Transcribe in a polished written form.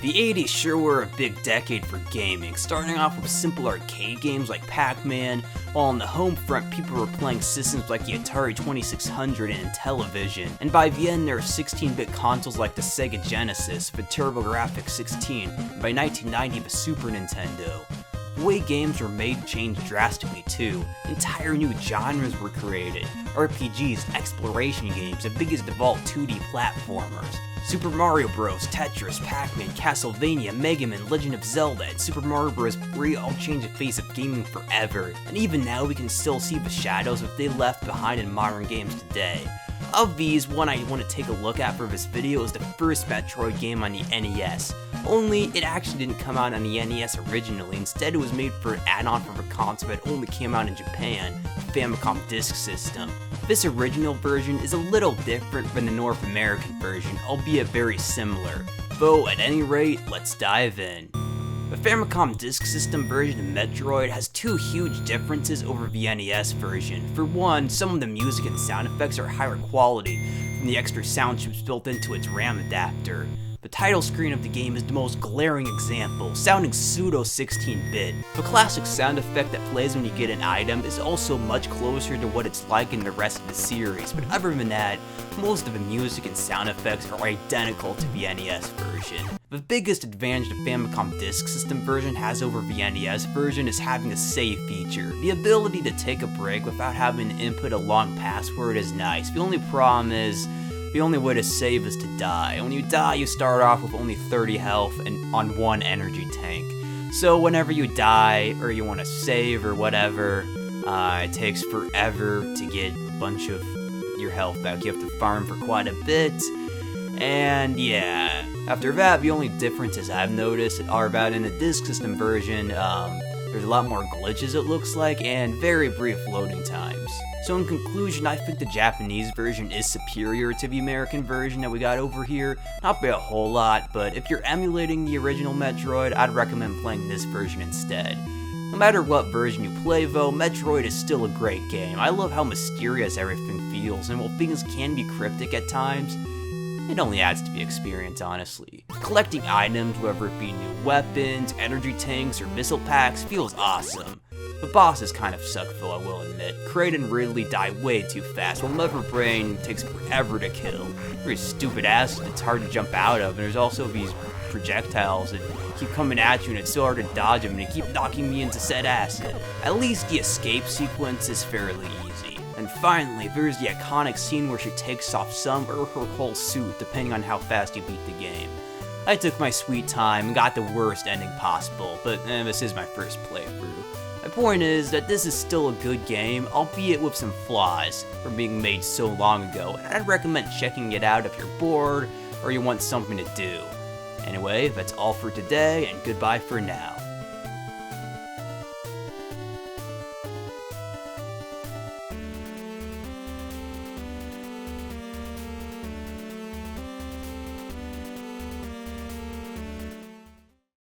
The 80s sure were a big decade for gaming, starting off with simple arcade games like Pac-Man, while on the home front people were playing systems like the Atari 2600 and Intellivision, and by the end there were 16-bit consoles like the Sega Genesis, the TurboGrafx 16, and by 1990 the Super Nintendo. The way games were made changed drastically too. Entire new genres were created. RPGs, exploration games, the biggest of all 2D platformers. Super Mario Bros., Tetris, Pac-Man, Castlevania, Mega Man, Legend of Zelda, and Super Mario Bros. 3 all changed the face of gaming forever. And even now we can still see the shadows that they left behind in modern games today. Of these, one I want to take a look at for this video is the first Metroid game on the NES. Only, it actually didn't come out on the NES originally, instead it was made for an add-on for the console that only came out in Japan, the Famicom Disk System. This original version is a little different than the North American version, albeit very similar. Though, at any rate, let's dive in. The Famicom Disk System version of Metroid has two huge differences over the NES version. For one, some of the music and sound effects are higher quality from the extra sound chips built into its RAM adapter. The title screen of the game is the most glaring example, sounding pseudo 16-bit. The classic sound effect that plays when you get an item is also much closer to what it's like in the rest of the series, but other than that, most of the music and sound effects are identical to the NES version. The biggest advantage the Famicom Disk System version has over the NES version is having a save feature. The ability to take a break without having to input a long password is nice. The only problem is, the only way to save is to die. When you die, you start off with only 30 health and on 1 energy tank. So whenever you die, or you want to save or whatever, it takes forever to get a bunch of your health back. You have to farm for quite a bit. And yeah, after that, the only differences I've noticed are that in the Disk System version, there's a lot more glitches it looks like, and very brief loading times. So in conclusion, I think the Japanese version is superior to the American version that we got over here. Not by a whole lot, but if you're emulating the original Metroid, I'd recommend playing this version instead. No matter what version you play though, Metroid is still a great game. I love how mysterious everything feels, and while things can be cryptic at times, it only adds to the experience, honestly. Collecting items, whether it be new weapons, energy tanks, or missile packs, feels awesome. The bosses kind of suck though, I will admit. Kraid and Ridley die way too fast, while Lever Brain takes forever to kill. There's stupid acid it's hard to jump out of, and there's also these projectiles that keep coming at you and it's so hard to dodge them and they keep knocking me into said acid. At least the escape sequence is fairly easy. And finally, there's the iconic scene where she takes off some or her whole suit, depending on how fast you beat the game. I took my sweet time and got the worst ending possible, but this is my first playthrough. My point is that this is still a good game, albeit with some flaws from being made so long ago, and I'd recommend checking it out if you're bored or you want something to do. Anyway, that's all for today, and goodbye for now.